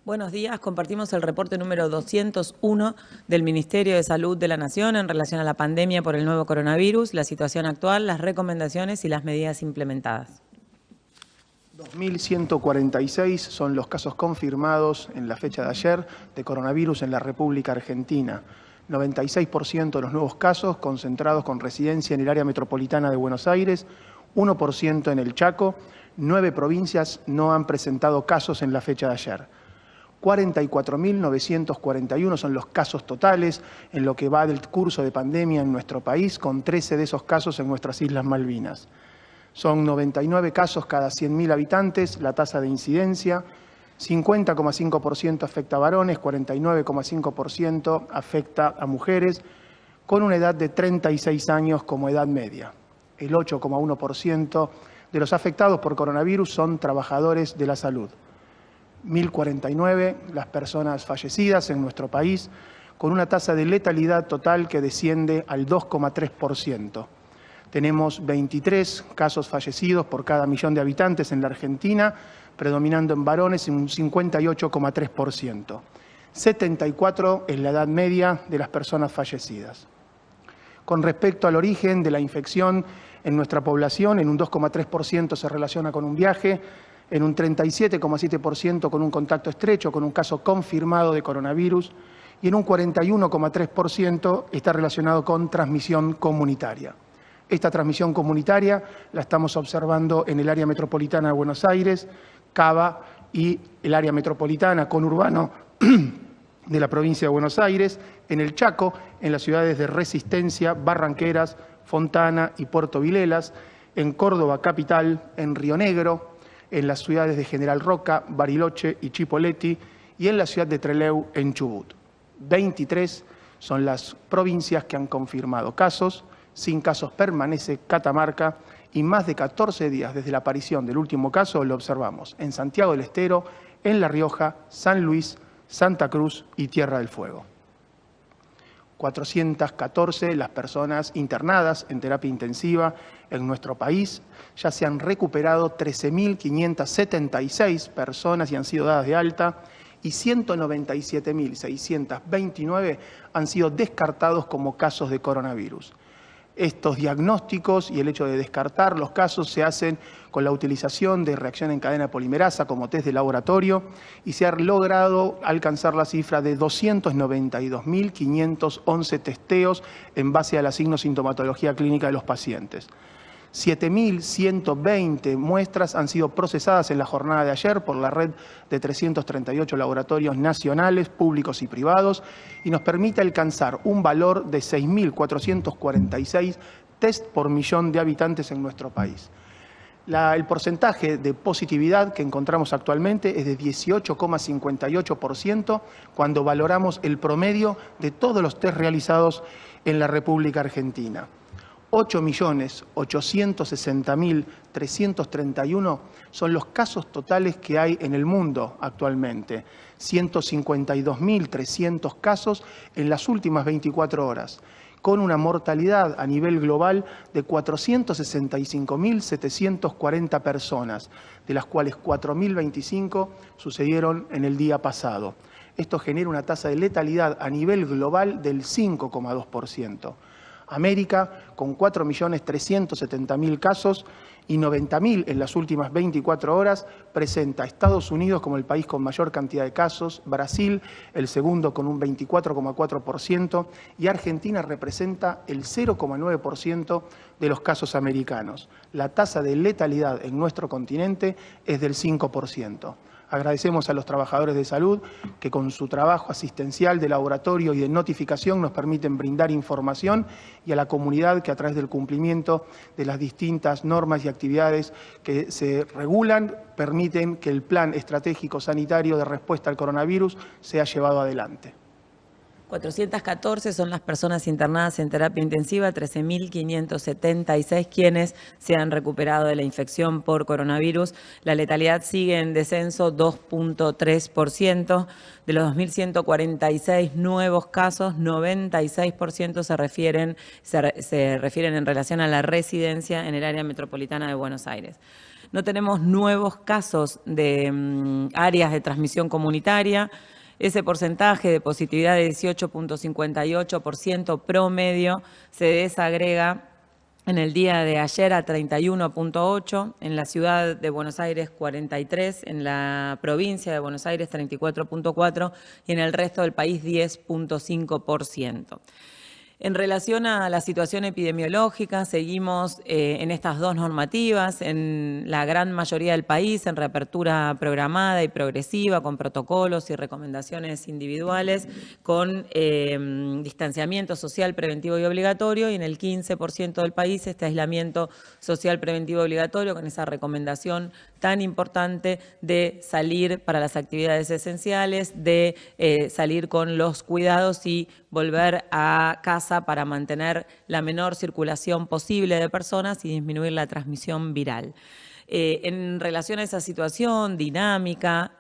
Buenos días, compartimos el reporte número 201 del Ministerio de Salud de la Nación en relación a la pandemia por el nuevo coronavirus, la situación actual, las recomendaciones y las medidas implementadas. 2.146 son los casos confirmados en la fecha de ayer de coronavirus en la República Argentina. 96% de los nuevos casos concentrados con residencia en el área metropolitana de Buenos Aires, 1% en el Chaco, 9 provincias no han presentado casos en la fecha de ayer. 44.941 son los casos totales en lo que va del curso de pandemia en nuestro país, con 13 de esos casos en nuestras Islas Malvinas. Son 99 casos cada 100.000 habitantes, la tasa de incidencia, 50,5% afecta a varones, 49,5% afecta a mujeres, con una edad de 36 años como edad media. El 8,1% de los afectados por coronavirus son trabajadores de la salud. 1.049 las personas fallecidas en nuestro país, con una tasa de letalidad total que desciende al 2,3%. Tenemos 23 casos fallecidos por cada millón de habitantes en la Argentina, predominando en varones en un 58,3%. 74 es la edad media de las personas fallecidas. Con respecto al origen de la infección en nuestra población, en un 2,3% se relaciona con un viaje, en un 37,7% con un contacto estrecho, con un caso confirmado de coronavirus, y en un 41,3% está relacionado con transmisión comunitaria. Esta transmisión comunitaria la estamos observando en el área metropolitana de Buenos Aires, Cava y el área metropolitana conurbano de la provincia de Buenos Aires, en el Chaco, en las ciudades de Resistencia, Barranqueras, Fontana y Puerto Vilelas, en Córdoba capital, en Río Negro, en las ciudades de General Roca, Bariloche y Chipoleti, y en la ciudad de Trelew, en Chubut. 23 son las provincias que han confirmado casos, sin casos permanece Catamarca, y más de 14 días desde la aparición del último caso lo observamos en Santiago del Estero, en La Rioja, San Luis, Santa Cruz y Tierra del Fuego. 414 las personas internadas en terapia intensiva en nuestro país. Ya se han recuperado 13.576 personas y han sido dadas de alta, y 197.629 han sido descartados como casos de coronavirus. Estos diagnósticos y el hecho de descartar los casos se hacen con la utilización de reacción en cadena polimerasa como test de laboratorio, y se ha logrado alcanzar la cifra de 292.511 testeos en base a la signo-sintomatología clínica de los pacientes. 7.120 muestras han sido procesadas en la jornada de ayer por la red de 338 laboratorios nacionales, públicos y privados, y nos permite alcanzar un valor de 6.446 test por millón de habitantes en nuestro país. El porcentaje de positividad que encontramos actualmente es de 18,58% cuando valoramos el promedio de todos los test realizados en la República Argentina. 8.860.331 son los casos totales que hay en el mundo actualmente. 152.300 casos en las últimas 24 horas, con una mortalidad a nivel global de 465.740 personas, de las cuales 4.025 sucedieron en el día pasado. Esto genera una tasa de letalidad a nivel global del 5,2%. América, con 4.370.000 casos y 90.000 en las últimas 24 horas, presenta a Estados Unidos como el país con mayor cantidad de casos, Brasil el segundo con un 24,4% y Argentina representa el 0,9% de los casos americanos. La tasa de letalidad en nuestro continente es del 5%. Agradecemos a los trabajadores de salud que con su trabajo asistencial de laboratorio y de notificación nos permiten brindar información, y a la comunidad que a través del cumplimiento de las distintas normas y actividades que se regulan permiten que el plan estratégico sanitario de respuesta al coronavirus sea llevado adelante. 414 son las personas internadas en terapia intensiva, 13.576 quienes se han recuperado de la infección por coronavirus. La letalidad sigue en descenso, 2,3%. De los 2.146 nuevos casos, 96% se refieren en relación a la residencia en el área metropolitana de Buenos Aires. No tenemos nuevos casos de áreas de transmisión comunitaria. Ese porcentaje de positividad de 18,58% promedio se desagrega en el día de ayer a 31,8, en la ciudad de Buenos Aires 43, en la provincia de Buenos Aires 34,4 y en el resto del país 10,5%. En relación a la situación epidemiológica, seguimos en estas dos normativas, en la gran mayoría del país, en reapertura programada y progresiva, con protocolos y recomendaciones individuales, con distanciamiento social preventivo y obligatorio, y en el 15% del país este aislamiento social preventivo y obligatorio, con esa recomendación tan importante de salir para las actividades esenciales, de salir con los cuidados y volver a casa para mantener la menor circulación posible de personas y disminuir la transmisión viral. En relación a esa situación dinámica,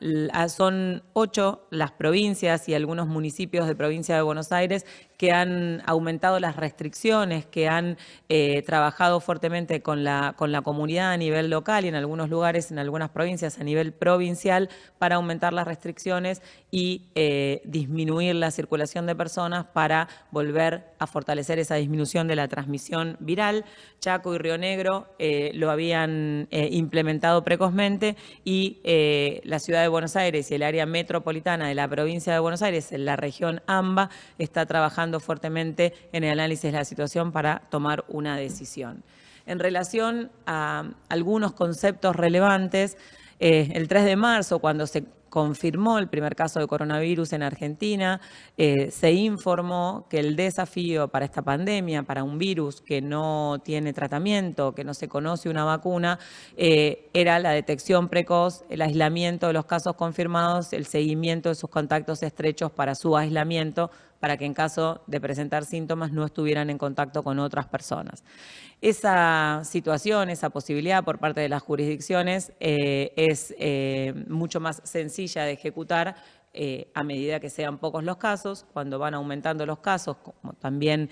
son 8 las provincias y algunos municipios de provincia de Buenos Aires que han aumentado las restricciones, que han trabajado fuertemente con la comunidad a nivel local y en algunos lugares, en algunas provincias a nivel provincial, para aumentar las restricciones y disminuir la circulación de personas para volver a fortalecer esa disminución de la transmisión viral. Chaco y Río Negro lo habían implementado precozmente y la ciudad de Buenos Aires y el área metropolitana de la provincia de Buenos Aires, en la región AMBA, está trabajando fuertemente en el análisis de la situación para tomar una decisión. En relación a algunos conceptos relevantes, el 3 de marzo, cuando se confirmó el primer caso de coronavirus en Argentina, se informó que el desafío para esta pandemia, para un virus que no tiene tratamiento, que no se conoce una vacuna, era la detección precoz, el aislamiento de los casos confirmados, el seguimiento de sus contactos estrechos para su aislamiento, para que en caso de presentar síntomas no estuvieran en contacto con otras personas. Esa situación, esa posibilidad por parte de las jurisdicciones es mucho más sencilla de ejecutar a medida que sean pocos los casos. Cuando van aumentando los casos, como también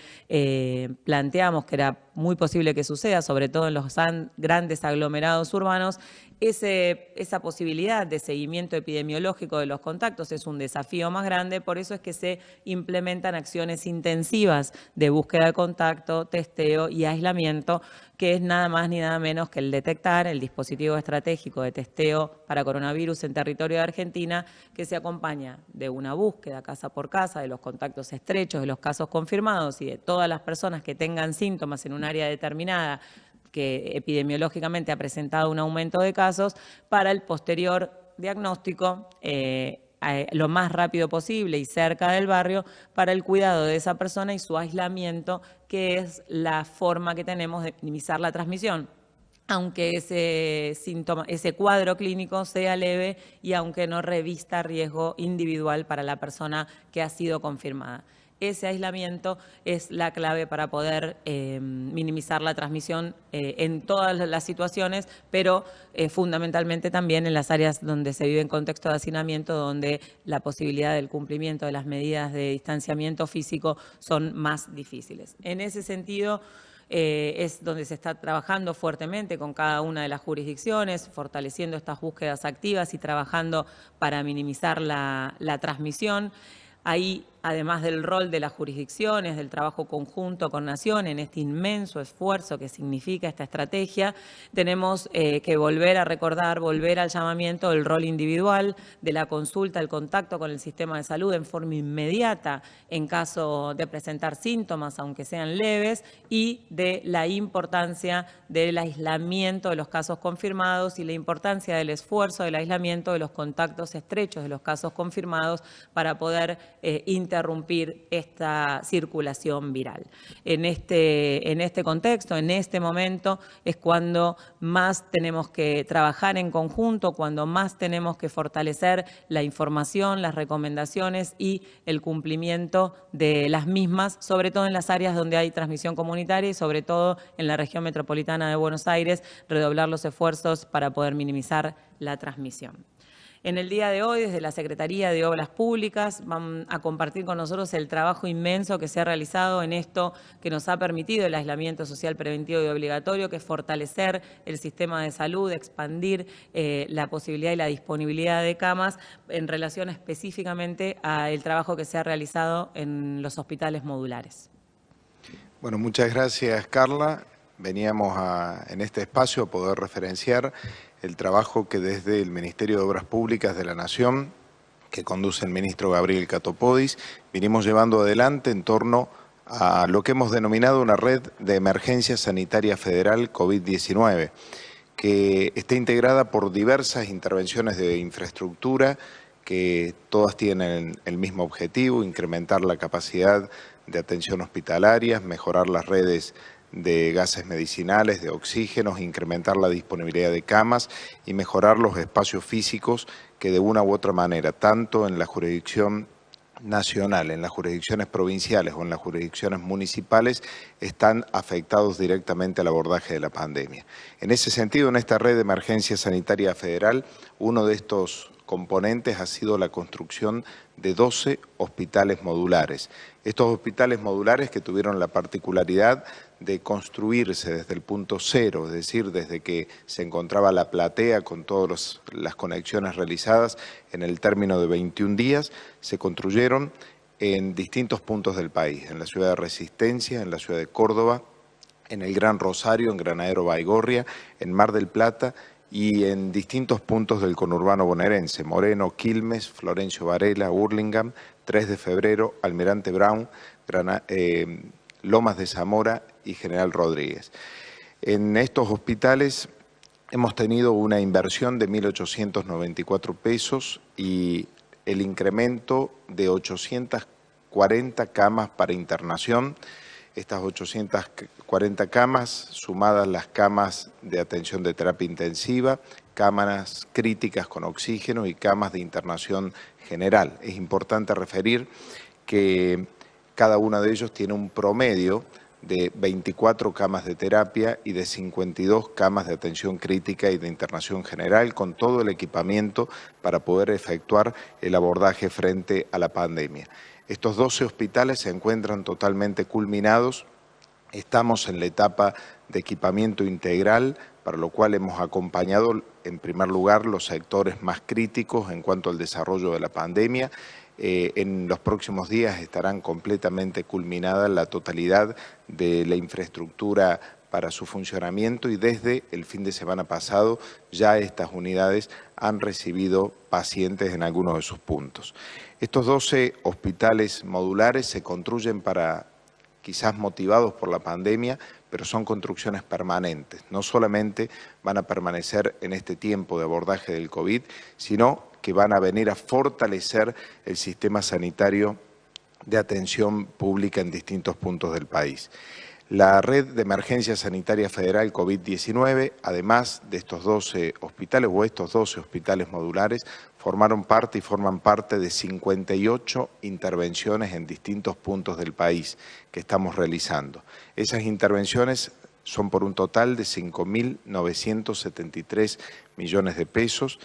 planteamos que era muy posible que suceda, sobre todo en los grandes aglomerados urbanos, esa posibilidad de seguimiento epidemiológico de los contactos es un desafío más grande. Por eso es que se implementan acciones intensivas de búsqueda de contacto, testeo y aislamiento, que es nada más ni nada menos que el detectar, el dispositivo estratégico de testeo para coronavirus en territorio de Argentina, que se acompaña de una búsqueda casa por casa de los contactos estrechos, de los casos confirmados y de todas las personas que tengan síntomas en un área determinada que epidemiológicamente ha presentado un aumento de casos, para el posterior diagnóstico lo más rápido posible y cerca del barrio, para el cuidado de esa persona y su aislamiento, que es la forma que tenemos de minimizar la transmisión, aunque ese cuadro clínico sea leve y aunque no revista riesgo individual para la persona que ha sido confirmada. Ese aislamiento es la clave para poder minimizar la transmisión en todas las situaciones, pero fundamentalmente también en las áreas donde se vive en contexto de hacinamiento, donde la posibilidad del cumplimiento de las medidas de distanciamiento físico son más difíciles. En ese sentido, es donde se está trabajando fuertemente con cada una de las jurisdicciones, fortaleciendo estas búsquedas activas y trabajando para minimizar la transmisión. Ahí, además del rol de las jurisdicciones, del trabajo conjunto con Nación, en este inmenso esfuerzo que significa esta estrategia, tenemos que volver a recordar, volver al llamamiento del rol individual, de la consulta, el contacto con el sistema de salud en forma inmediata en caso de presentar síntomas, aunque sean leves, y de la importancia del aislamiento de los casos confirmados y la importancia del esfuerzo del aislamiento de los contactos estrechos de los casos confirmados para poder interrumpir esta circulación viral. En este contexto, en este momento, es cuando más tenemos que trabajar en conjunto, cuando más tenemos que fortalecer la información, las recomendaciones y el cumplimiento de las mismas, sobre todo en las áreas donde hay transmisión comunitaria y sobre todo en la región metropolitana de Buenos Aires, redoblar los esfuerzos para poder minimizar la transmisión. En el día de hoy, desde la Secretaría de Obras Públicas, van a compartir con nosotros el trabajo inmenso que se ha realizado en esto que nos ha permitido el aislamiento social preventivo y obligatorio, que es fortalecer el sistema de salud, expandir la posibilidad y la disponibilidad de camas en relación específicamente al trabajo que se ha realizado en los hospitales modulares. Bueno, muchas gracias, Carla. Veníamos en este espacio a poder referenciar el trabajo que desde el Ministerio de Obras Públicas de la Nación, que conduce el ministro Gabriel Catopodis, vinimos llevando adelante en torno a lo que hemos denominado una red de emergencia sanitaria federal COVID-19, que está integrada por diversas intervenciones de infraestructura que todas tienen el mismo objetivo: incrementar la capacidad de atención hospitalaria, mejorar las redes de gases medicinales, de oxígenos, incrementar la disponibilidad de camas y mejorar los espacios físicos que de una u otra manera, tanto en la jurisdicción nacional, en las jurisdicciones provinciales o en las jurisdicciones municipales, están afectados directamente al abordaje de la pandemia. En ese sentido, en esta red de emergencia sanitaria federal, uno de estos componentes ha sido la construcción de 12 hospitales modulares. Estos hospitales modulares que tuvieron la particularidad de construirse desde el punto cero, es decir, desde que se encontraba la platea con todas las conexiones realizadas en el término de 21 días, se construyeron en distintos puntos del país, en la ciudad de Resistencia, en la ciudad de Córdoba, en el Gran Rosario, en Granadero Baigorria, en Mar del Plata y en distintos puntos del conurbano bonaerense: Moreno, Quilmes, Florencio Varela, Hurlingham, 3 de Febrero, Almirante Brown, Lomas de Zamora y General Rodríguez. En estos hospitales hemos tenido una inversión de 1.894 pesos y el incremento de 840 camas para internación. Estas 840 camas, sumadas las camas de atención de terapia intensiva, cámaras críticas con oxígeno y camas de internación general. Es importante referir que cada uno de ellos tiene un promedio de 24 camas de terapia y de 52 camas de atención crítica y de internación general, con todo el equipamiento para poder efectuar el abordaje frente a la pandemia. Estos 12 hospitales se encuentran totalmente culminados. Estamos en la etapa de equipamiento integral, para lo cual hemos acompañado en primer lugar los sectores más críticos en cuanto al desarrollo de la pandemia. En los próximos días estarán completamente culminada la totalidad de la infraestructura para su funcionamiento y desde el fin de semana pasado ya estas unidades han recibido pacientes en algunos de sus puntos. Estos 12 hospitales modulares se construyen quizás motivados por la pandemia, pero son construcciones permanentes. No solamente van a permanecer en este tiempo de abordaje del COVID, sino que van a venir a fortalecer el sistema sanitario de atención pública en distintos puntos del país. La red de emergencia sanitaria federal COVID-19, además de estos 12 hospitales o estos 12 hospitales modulares, formaron parte y forman parte de 58 intervenciones en distintos puntos del país que estamos realizando. Esas intervenciones son por un total de 5.973 millones de pesos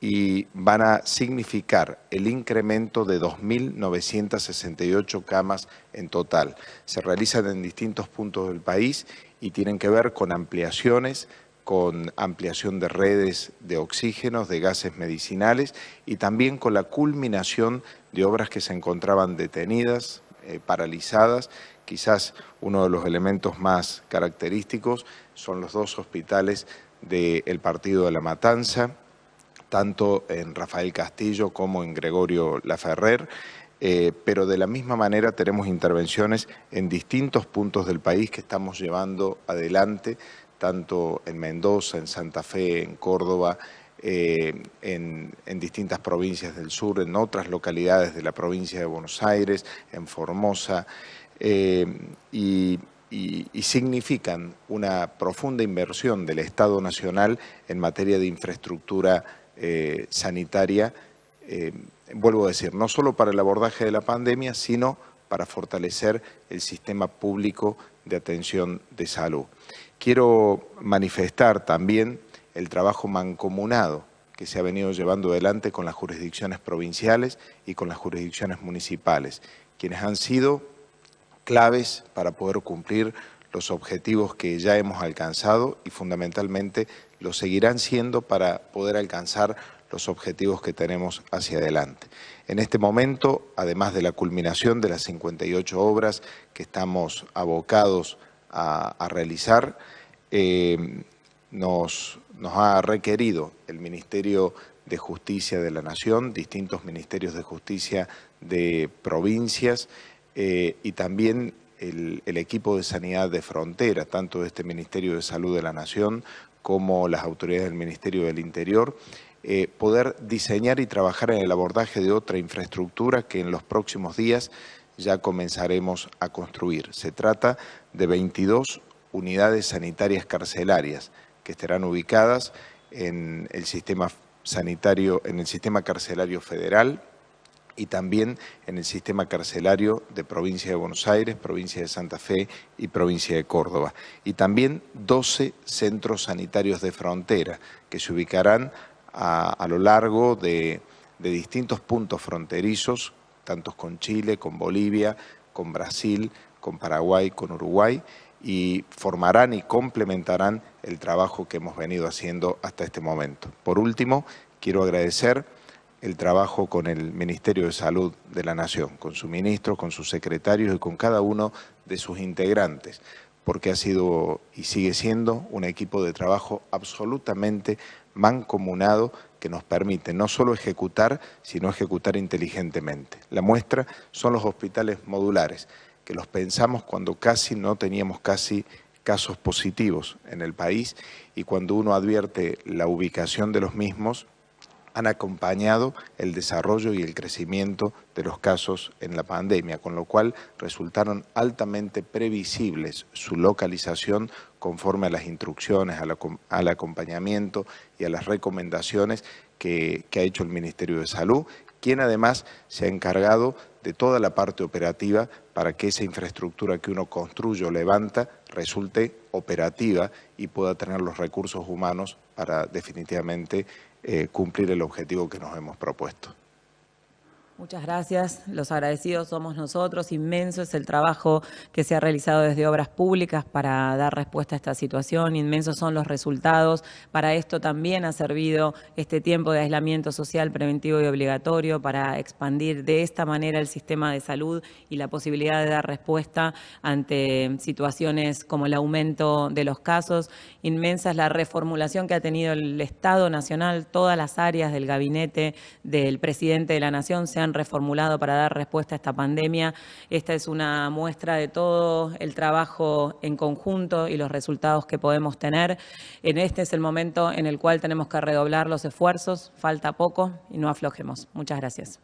y van a significar el incremento de 2.968 camas en total. Se realizan en distintos puntos del país y tienen que ver con ampliaciones, con ampliación de redes de oxígenos, de gases medicinales y también con la culminación de obras que se encontraban detenidas, paralizadas. Quizás uno de los elementos más característicos son los 2 hospitales del partido de La Matanza, tanto en Rafael Castillo como en Gregorio Laferrer, pero de la misma manera tenemos intervenciones en distintos puntos del país que estamos llevando adelante, tanto en Mendoza, en Santa Fe, en Córdoba, en distintas provincias del sur, en otras localidades de la provincia de Buenos Aires, en Formosa, y significan una profunda inversión del Estado Nacional en materia de infraestructura sanitaria, vuelvo a decir, no solo para el abordaje de la pandemia, sino para fortalecer el sistema público de atención de salud. Quiero manifestar también el trabajo mancomunado que se ha venido llevando adelante con las jurisdicciones provinciales y con las jurisdicciones municipales, quienes han sido claves para poder cumplir los objetivos que ya hemos alcanzado y fundamentalmente lo seguirán siendo para poder alcanzar los objetivos que tenemos hacia adelante. En este momento, además de la culminación de las 58 obras que estamos abocados a realizar, nos ha requerido el Ministerio de Justicia de la Nación, distintos ministerios de justicia de provincias y también el equipo de sanidad de frontera, tanto de este Ministerio de Salud de la Nación como las autoridades del Ministerio del Interior, poder diseñar y trabajar en el abordaje de otra infraestructura que en los próximos días ya comenzaremos a construir. Se trata de 22 unidades sanitarias carcelarias que estarán ubicadas en el sistema sanitario, en el sistema carcelario federal y también en el sistema carcelario de Provincia de Buenos Aires, Provincia de Santa Fe y Provincia de Córdoba. Y también 12 centros sanitarios de frontera que se ubicarán a lo largo de distintos puntos fronterizos, tanto con Chile, con Bolivia, con Brasil, con Paraguay, con Uruguay, y formarán y complementarán el trabajo que hemos venido haciendo hasta este momento. Por último, quiero agradecer el trabajo con el Ministerio de Salud de la Nación, con su ministro, con sus secretarios y con cada uno de sus integrantes, porque ha sido y sigue siendo un equipo de trabajo absolutamente mancomunado que nos permite no solo ejecutar, sino ejecutar inteligentemente. La muestra son los hospitales modulares, que los pensamos cuando casi no teníamos casos positivos en el país y cuando uno advierte la ubicación de los mismos, han acompañado el desarrollo y el crecimiento de los casos en la pandemia, con lo cual resultaron altamente previsibles su localización conforme a las instrucciones, al acompañamiento y a las recomendaciones que ha hecho el Ministerio de Salud, quien además se ha encargado de toda la parte operativa para que esa infraestructura que uno construye o levanta resulte operativa y pueda tener los recursos humanos para definitivamente cumplir el objetivo que nos hemos propuesto. Muchas gracias. Los agradecidos somos nosotros. Inmenso es el trabajo que se ha realizado desde Obras Públicas para dar respuesta a esta situación. Inmensos son los resultados. Para esto también ha servido este tiempo de aislamiento social preventivo y obligatorio para expandir de esta manera el sistema de salud y la posibilidad de dar respuesta ante situaciones como el aumento de los casos. Inmensa es la reformulación que ha tenido el Estado Nacional. Todas las áreas del gabinete del presidente de la Nación se han reformulado para dar respuesta a esta pandemia. Esta es una muestra de todo el trabajo en conjunto y los resultados que podemos tener. Este es el momento en el cual tenemos que redoblar los esfuerzos. Falta poco y no aflojemos. Muchas gracias.